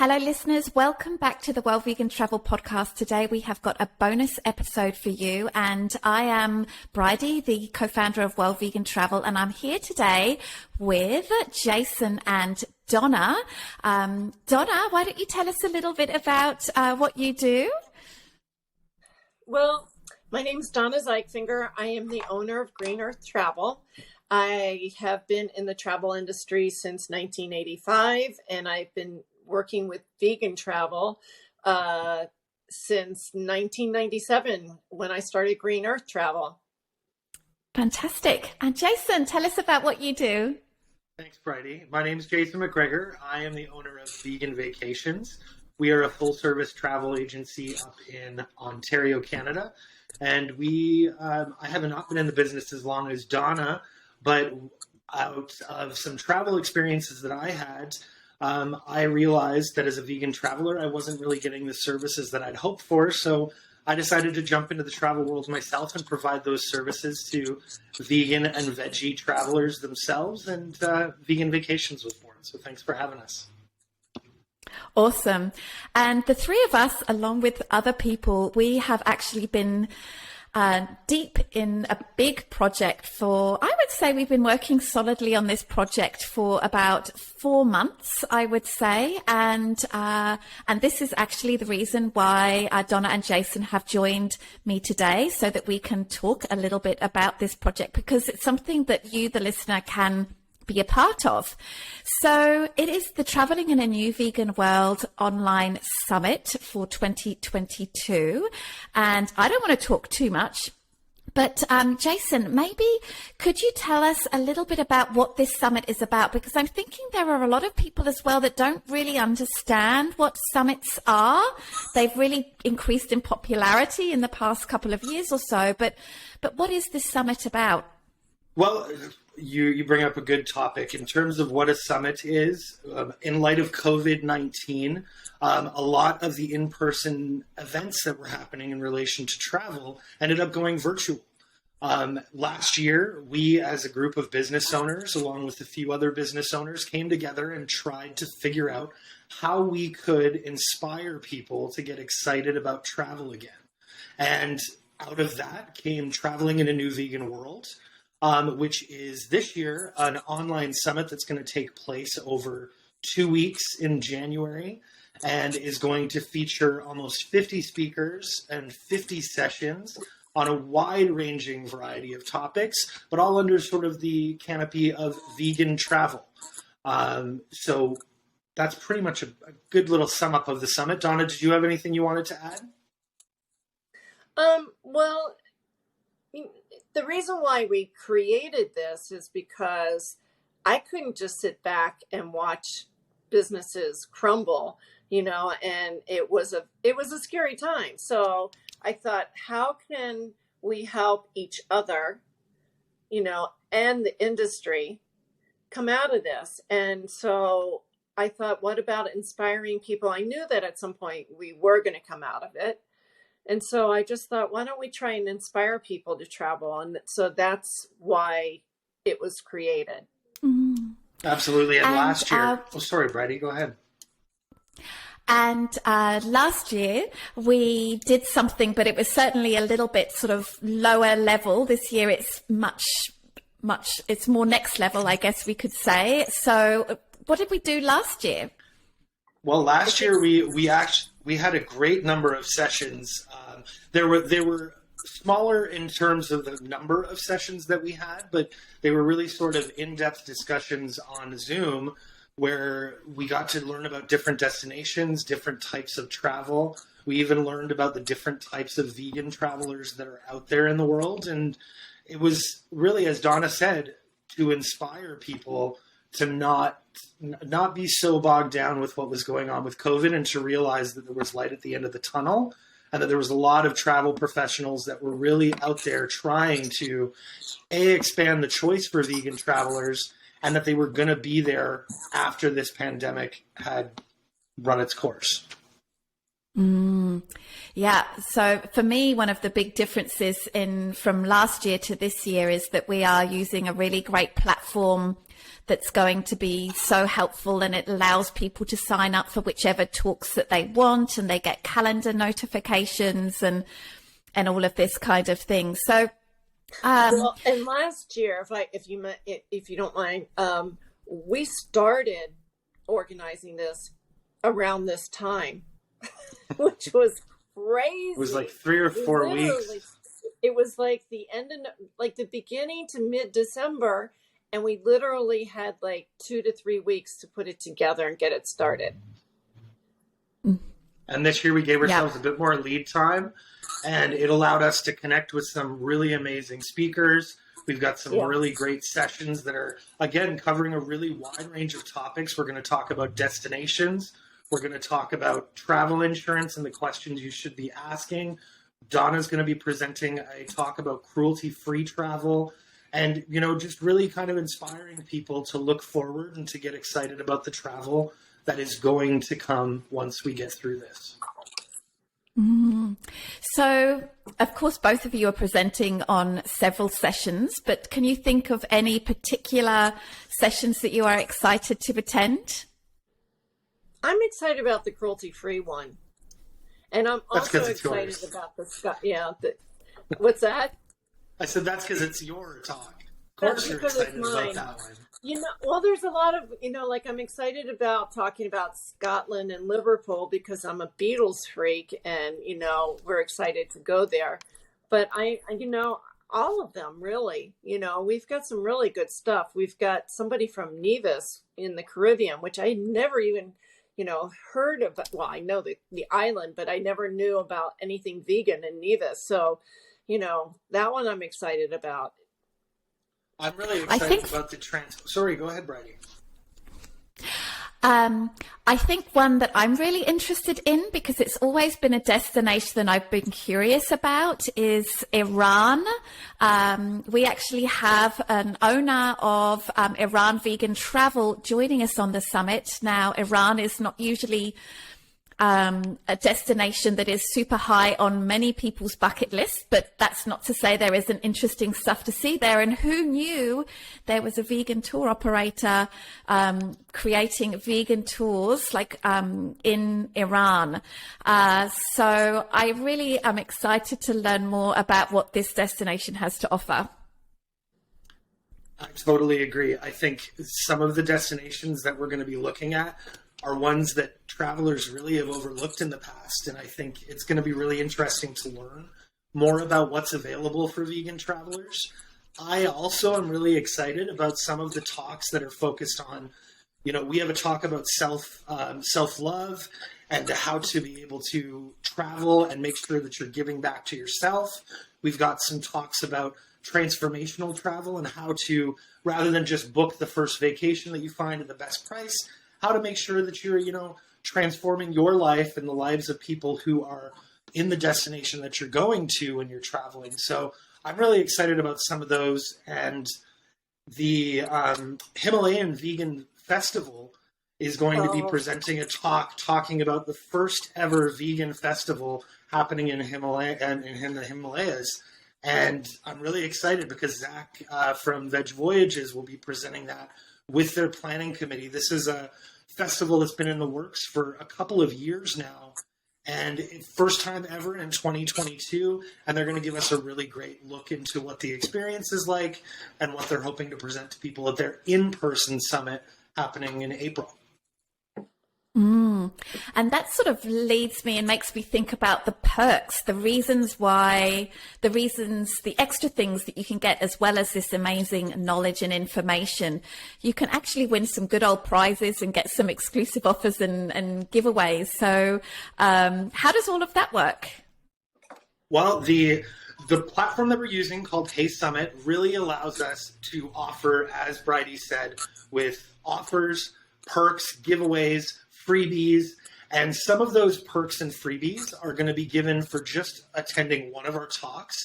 Hello, listeners. Welcome back to the Well Vegan Travel Podcast. Today we have got a bonus episode for you, and I am Bridie, the co-founder of Well Vegan Travel, and I'm here today with Jason and Donna. Donna, why don't you tell us a little bit about what you do? Well, my name is Donna Zeichfinger. I am the owner of Green Earth Travel. I have been in the travel industry since 1985, and I've been working with vegan travel since 1997 when I started Green Earth Travel. Fantastic. And Jason, tell us about what you do. Thanks, Bridie. My name is Jason Mcgregor. I am the owner of Vegan Vacations. We are a full-service travel agency up in Ontario, Canada. And I have not been in the business as long as Donna, but out of some travel experiences that I had, I realized that as a vegan traveler, I wasn't really getting the services that I'd hoped for. So I decided to jump into the travel world myself and provide those services to vegan and veggie travelers themselves. And Vegan Vacations was born. So thanks for having us. Awesome. And the three of us, along with other people, we have actually been deep in a big project I would say we've been working solidly on this project for about 4 months, I would say. And this is actually the reason why Donna and Jason have joined me today, so that we can talk a little bit about this project, because it's something that you, the listener, can be a part of. So it is the Traveling in a New Vegan World online summit for 2022. And I don't want to talk too much, but Jason, maybe could you tell us a little bit about what this summit is about? Because I'm thinking there are a lot of people as well that don't really understand what summits are. They've really increased in popularity in the past couple of years or so, but what is this summit about? Well, you bring up a good topic in terms of what a summit is. In light of COVID-19, a lot of the in-person events that were happening in relation to travel ended up going virtual. Last year, we as a group of business owners, along with a few other business owners, came together and tried to figure out how we could inspire people to get excited about travel again. And out of that came Traveling in a New Vegan World, which is this year an online summit that's going to take place over 2 weeks in January, and is going to feature almost 50 speakers and 50 sessions on a wide-ranging variety of topics, but all under sort of the canopy of vegan travel. So that's pretty much a good little sum up of the summit. Donna, did you have anything you wanted to add? Well, the reason why we created this is because I couldn't just sit back and watch businesses crumble, and it was a scary time. So I thought, how can we help each other, and the industry come out of this? And so I thought, what about inspiring people? I knew that at some point we were going to come out of it. And so I just thought, why don't we try and inspire people to travel? And so that's why it was created. Mm. Absolutely. And last year, sorry, Bridie, go ahead. And last year we did something, but it was certainly a little bit sort of lower level. This year it's much, it's more next level, I guess we could say. So what did we do last year? Well, last year we had a great number of sessions. They were smaller in terms of the number of sessions that we had, but they were really sort of in-depth discussions on Zoom, where we got to learn about different destinations, different types of travel. We even learned about the different types of vegan travelers that are out there in the world. And it was really, as Donna said, to inspire people to not be so bogged down with what was going on with COVID, and to realize that there was light at the end of the tunnel, and that there was a lot of travel professionals that were really out there trying to expand the choice for vegan travelers, and that they were going to be there after this pandemic had run its course. Yeah. So for me, one of the big differences from last year to this year is that we are using a really great platform that's going to be so helpful, and it allows people to sign up for whichever talks that they want, and they get calendar notifications and all of this kind of thing. So, well, and last year, if you don't mind, we started organizing this around this time, which was crazy. It was like 3 or 4 weeks. It was like the beginning to mid-December, and we literally had like 2 to 3 weeks to put it together and get it started. And this year we gave ourselves a bit more lead time, and it allowed us to connect with some really amazing speakers. We've got some really great sessions that are, again, covering a really wide range of topics. We're going to talk about destinations. We're going to talk about travel insurance and the questions you should be asking. Donna's going to be presenting a talk about cruelty-free travel, and, just really kind of inspiring people to look forward and to get excited about the travel that is going to come once we get through this. So, of course, both of you are presenting on several sessions, but can you think of any particular sessions that you are excited to attend? I'm excited about the cruelty-free one. And I'm also excited about what's that? I said that's because it's your talk. Of course you're excited about that one. There's a lot of, I'm excited about talking about Scotland and Liverpool because I'm a Beatles freak, and, we're excited to go there. But all of them really, we've got some really good stuff. We've got somebody from Nevis in the Caribbean, which I never even, heard of. Well, I know the island, but I never knew about anything vegan in Nevis. So, that one I'm excited about. I'm really excited about the Sorry, go ahead, Bridie. I think one that I'm really interested in, because it's always been a destination that I've been curious about, is Iran. We actually have an owner of Iran Vegan Travel joining us on the summit. Now, Iran is not usually a destination that is super high on many people's bucket list, but that's not to say there isn't interesting stuff to see there. And who knew there was a vegan tour operator creating vegan tours in Iran. So I really am excited to learn more about what this destination has to offer. I totally agree. I think some of the destinations that we're going to be looking at are ones that travelers really have overlooked in the past. And I think it's going to be really interesting to learn more about what's available for vegan travelers. I also am really excited about some of the talks that are focused on, we have a talk about self-love and how to be able to travel and make sure that you're giving back to yourself. We've got some talks about transformational travel and how to, rather than just book the first vacation that you find at the best price, how to make sure that you're, transforming your life and the lives of people who are in the destination that you're going to when you're traveling. So I'm really excited about some of those. And the Himalayan Vegan Festival is going to be presenting a talk talking about the first ever vegan festival happening in the Himalayas. And I'm really excited because Zach from Veg Voyages will be presenting that with their planning committee. This is a festival that's been in the works for a couple of years now, and first time ever in 2022, and they're going to give us a really great look into what the experience is like and what they're hoping to present to people at their in-person summit happening in April. And that sort of leads me and makes me think about the perks, the extra things that you can get, as well as this amazing knowledge and information. You can actually win some good old prizes and get some exclusive offers and giveaways. So how does all of that work? Well, the platform that we're using called Hey Summit really allows us to offer, as Bridie said, with offers, perks, giveaways, freebies, and some of those perks and freebies are going to be given for just attending one of our talks,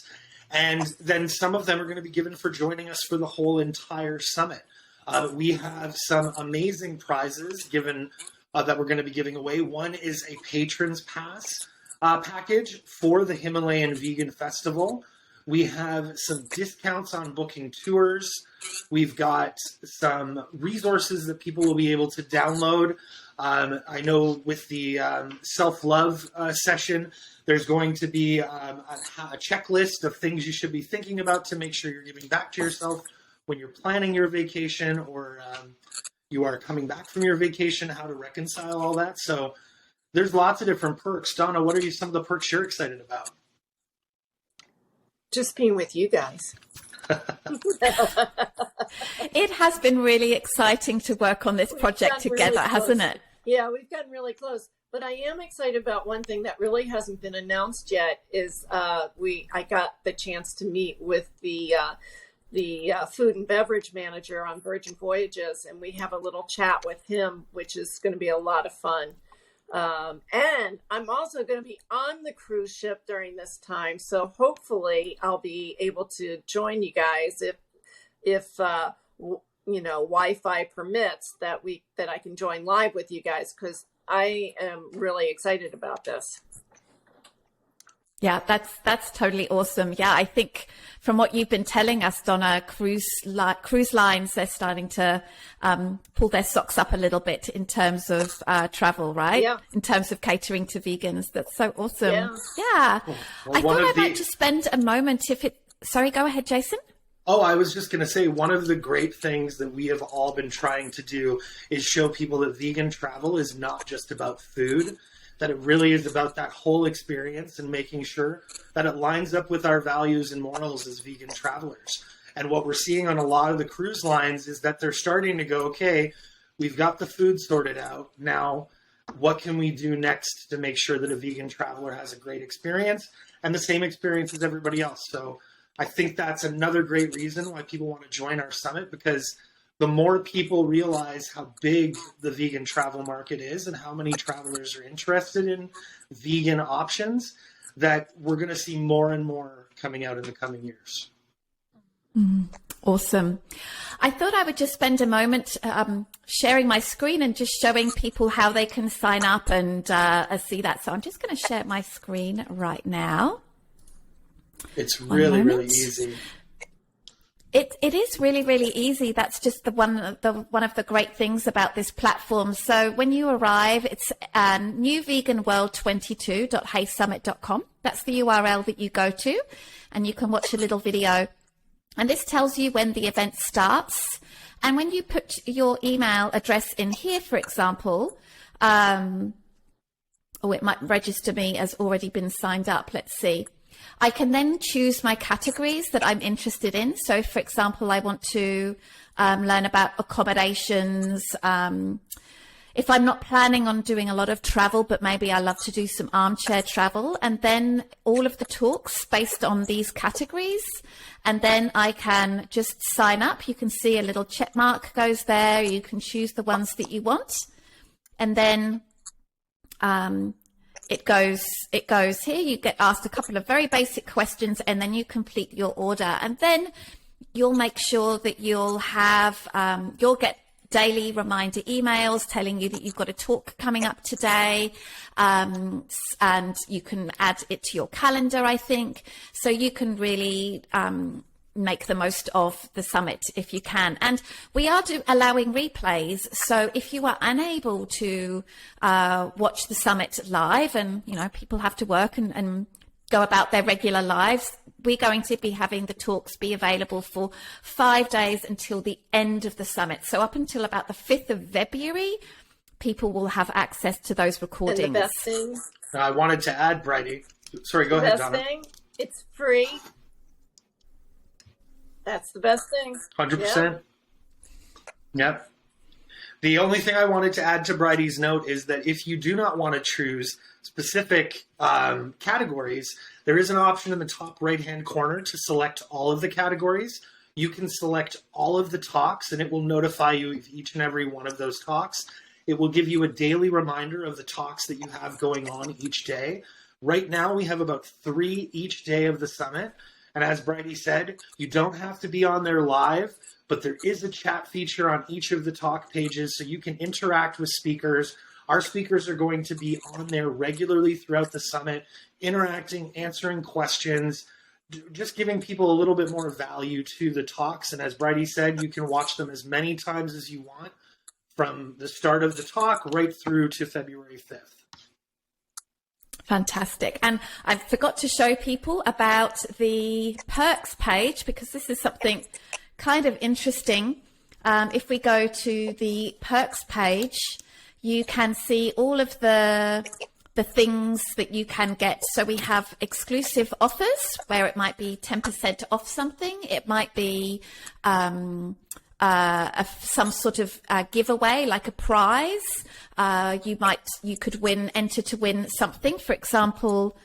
and then some of them are going to be given for joining us for the whole entire summit. We have some amazing prizes given that we're going to be giving away. One is a patrons pass package for the Himalayan Vegan Festival. We have some discounts on booking tours. We've got some resources that people will be able to download. I know with the self-love session, there's going to be a checklist of things you should be thinking about to make sure you're giving back to yourself when you're planning your vacation or you are coming back from your vacation, how to reconcile all that. So there's lots of different perks. Donna, what are some of the perks you're excited about? Just being with you guys. It has been really exciting to work on this project together, really hasn't it? Yeah, we've gotten really close. But I am excited about one thing that really hasn't been announced yet is I got the chance to meet with the food and beverage manager on Virgin Voyages, and we have a little chat with him, which is going to be a lot of fun. And I'm also going to be on the cruise ship during this time. So hopefully I'll be able to join you guys if Wi-Fi permits that I can join live with you guys, because I am really excited about this. Yeah, that's totally awesome. Yeah, I think from what you've been telling us, Donna, cruise lines, they're starting to pull their socks up a little bit in terms of travel, right? Yeah. In terms of catering to vegans. That's so awesome. Yeah. Well, I thought I might just spend a moment Sorry, go ahead, Jason. Oh, I was just going to say, one of the great things that we have all been trying to do is show people that vegan travel is not just about food, that it really is about that whole experience and making sure that it lines up with our values and morals as vegan travelers. And what we're seeing on a lot of the cruise lines is that they're starting to go, okay, we've got the food sorted out. Now, what can we do next to make sure that a vegan traveler has a great experience and the same experience as everybody else? So I think that's another great reason why people want to join our summit, because the more people realize how big the vegan travel market is and how many travelers are interested in vegan options, that we're going to see more and more coming out in the coming years. Awesome. I thought I would just spend a moment sharing my screen and just showing people how they can sign up and see that. So I'm just going to share my screen right now. It's really, really easy. It is really, really easy. That's just one of the great things about this platform. So when you arrive, it's newveganworld22.heysummit.com. That's the URL that you go to, and you can watch a little video. And this tells you when the event starts. And when you put your email address in here, for example, it might register me as already been signed up. Let's see. I can then choose my categories that I'm interested in. So, for example, I want to learn about accommodations. If I'm not planning on doing a lot of travel, but maybe I love to do some armchair travel, and then all of the talks based on these categories. And then I can just sign up. You can see a little check mark goes there. You can choose the ones that you want. And then it goes here. You get asked a couple of very basic questions, and then you complete your order. And then you'll make sure that you'll get daily reminder emails telling you that you've got a talk coming up today, and you can add it to your calendar, I think. So you can really make the most of the summit if you can. And we are allowing replays. So if you are unable to watch the summit live, and people have to work and go about their regular lives, we're going to be having the talks be available for 5 days until the end of the summit. So up until about the 5th of February, people will have access to those recordings. And the best thing, I wanted to add, Bridie. Sorry, go ahead, Donna. The best thing, it's free. That's the best thing. 100%. Yep. The only thing I wanted to add to Bridie's note is that if you do not want to choose specific categories, there is an option in the top right-hand corner to select all of the categories. You can select all of the talks, and it will notify you of each and every one of those talks. It will give you a daily reminder of the talks that you have going on each day. Right now, we have about 3 each day of the summit. And as Bridie said, you don't have to be on there live, but there is a chat feature on each of the talk pages, so you can interact with speakers Our speakers are going to be on there regularly throughout the summit, interacting, answering questions, just giving people a little bit more value to the talks. And as Bridie said, you can watch them as many times as you want from the start of the talk right through to February 5th. Fantastic. And I forgot to show people about the perks page, because this is something kind of interesting. If we go to the perks page, you can see all of the things that you can get. So we have exclusive offers where it might be 10% off something. It might be some sort of giveaway, like a prize. You could enter to win something. For example,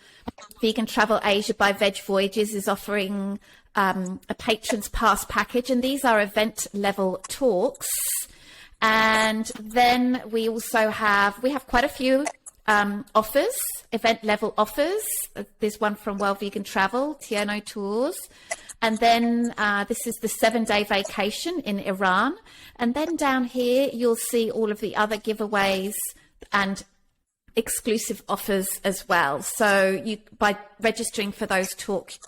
Vegan Travel Asia by Veg Voyages is offering a patrons pass package, and these are event level talks. And then we also have quite a few offers, event level offers. There's one from Well Vegan Travel, Tiano Tours. And then this is the 7-day vacation in Iran. And then down here, you'll see all of the other giveaways and exclusive offers as well. So by registering for those talks,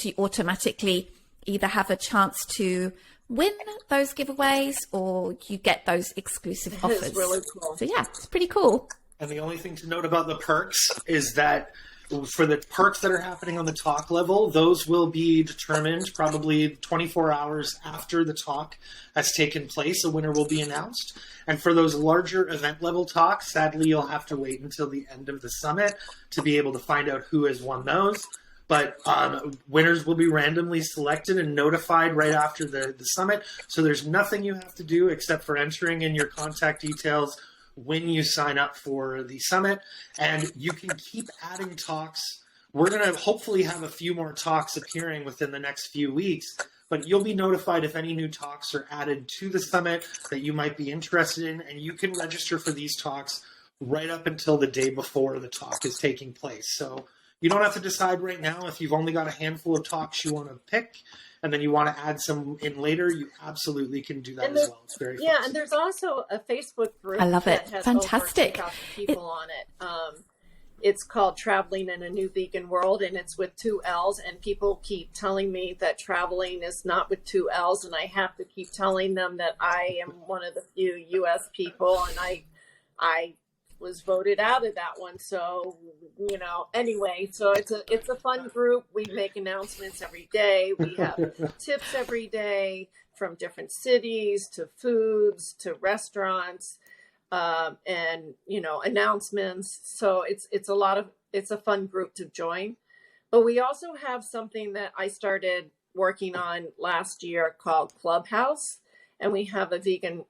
you automatically either have a chance to win those giveaways or you get those exclusive offers. It's really cool. So yeah, it's pretty cool. And the only thing to note about the perks is that for the perks that are happening on the talk level, those will be determined probably 24 hours after the talk has taken place. A winner will be announced. And for those larger event level talks, sadly, you'll have to wait until the end of the summit to be able to find out who has won those. But winners will be randomly selected and notified right after the summit. So there's nothing you have to do except for entering in your contact details when you sign up for the summit. And you can keep adding talks. We're going to hopefully have a few more talks appearing within the next few weeks, but you'll be notified if any new talks are added to the summit that you might be interested in, and you can register for these talks right up until the day before the talk is taking place. So you don't have to decide right now. If you've only got a handful of talks you want to pick and then you want to add some in later, you absolutely can do that as well. It's very fun. And there's also a Facebook group. I love it. That has Fantastic. Over 2,000 people on it. It's called Traveling in a New Vegan World, and it's with 2 L's. And people keep telling me that traveling is not with 2 L's, and I have to keep telling them that I am one of the few U.S. people, and I was voted out of that one. So, anyway, so it's a fun group. We make announcements every day. We have tips every day from different cities to foods to restaurants, and, announcements. So it's a fun group to join. But we also have something that I started working on last year called Clubhouse, and we have a vegan,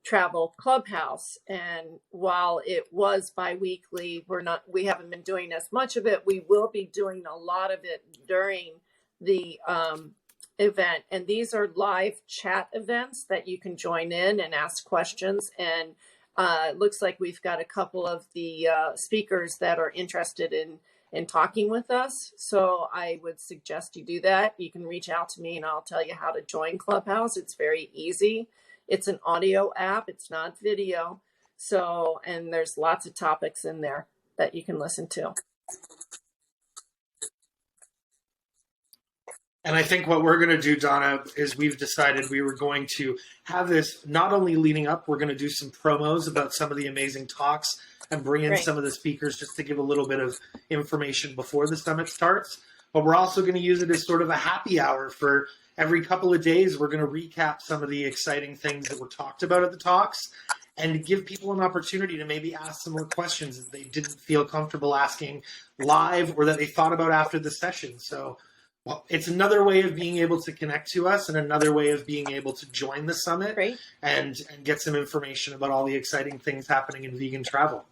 travel clubhouse. And while it was bi-weekly, we haven't been doing as much of it. We will be doing a lot of it during the event. And these are live chat events that you can join in and ask questions. And it looks like we've got a couple of the speakers that are interested in talking with us. So I would suggest you do that. You can reach out to me and I'll tell you how to join Clubhouse. It's very easy. It's an audio app. It's not video. So, and there's lots of topics in there that you can listen to. And I think what we're going to do, Donna, is we've decided we were going to have this not only leading up, we're going to do some promos about some of the amazing talks and bring in some of the speakers just to give a little bit of information before the summit starts. But we're also going to use it as sort of a happy hour for every couple of days. We're going to recap some of the exciting things that were talked about at the talks and give people an opportunity to maybe ask some more questions that they didn't feel comfortable asking live or that they thought about after the session. So, well, it's another way of being able to connect to us and another way of being able to join the summit and get some information about all the exciting things happening in vegan travel.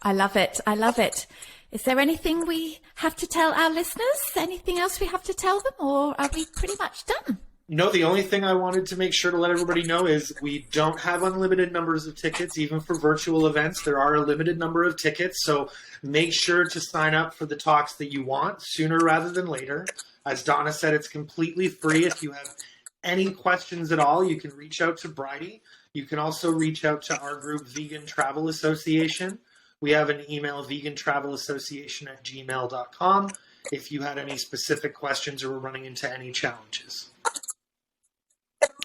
I love it. I love it. Is there anything we have to tell our listeners? Anything else we have to tell them, or are we pretty much done? No, the only thing I wanted to make sure to let everybody know is we don't have unlimited numbers of tickets, even for virtual events. There are a limited number of tickets, so make sure to sign up for the talks that you want sooner rather than later. As Donna said, it's completely free. If you have any questions at all, you can reach out to Bridie. You can also reach out to our group, Vegan Travel Association. We have an email, vegantravelassociation@gmail.com, if you had any specific questions or were running into any challenges.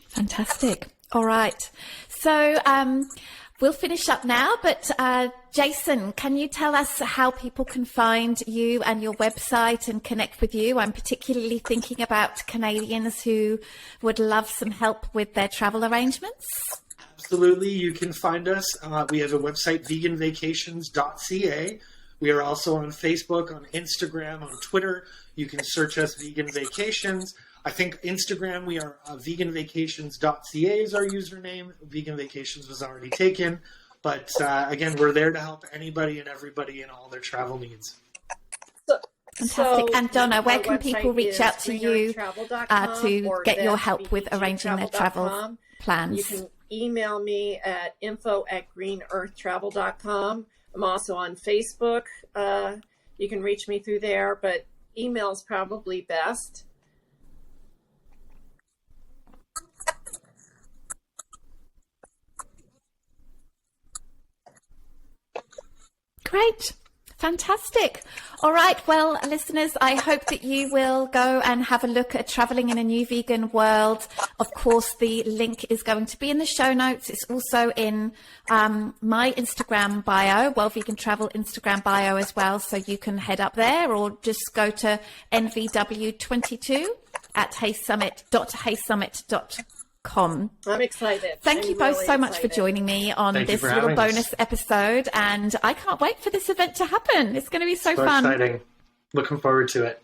Fantastic. All right. So we'll finish up now, but Jason, can you tell us how people can find you and your website and connect with you? I'm particularly thinking about Canadians who would love some help with their travel arrangements. Absolutely. You can find us. We have a website, veganvacations.ca. We are also on Facebook, on Instagram, on Twitter. You can search us Vegan Vacations. I think Instagram, we are veganvacations.ca is our username. Vegan Vacations was already taken. But again, we're there to help anybody and everybody in all their travel needs. Fantastic. And Donna, where can people reach out to you to get your help with arranging their travel plans? You can email me at info@greenearthtravel.com. I'm also on Facebook. You can reach me through there, but email is probably best. Great. Fantastic. All right. Well, listeners, I hope that you will go and have a look at Traveling in a New Vegan World. Of course, the link is going to be in the show notes. It's also in my Instagram bio, Well Vegan Travel Instagram bio as well. So you can head up there or just go to nvw22 at heysummit.heysummit.com. I'm excited. Thank you both so much for joining me on this little bonus episode, and I can't wait for this event to happen. It's going to be so fun. Exciting. Looking forward to it.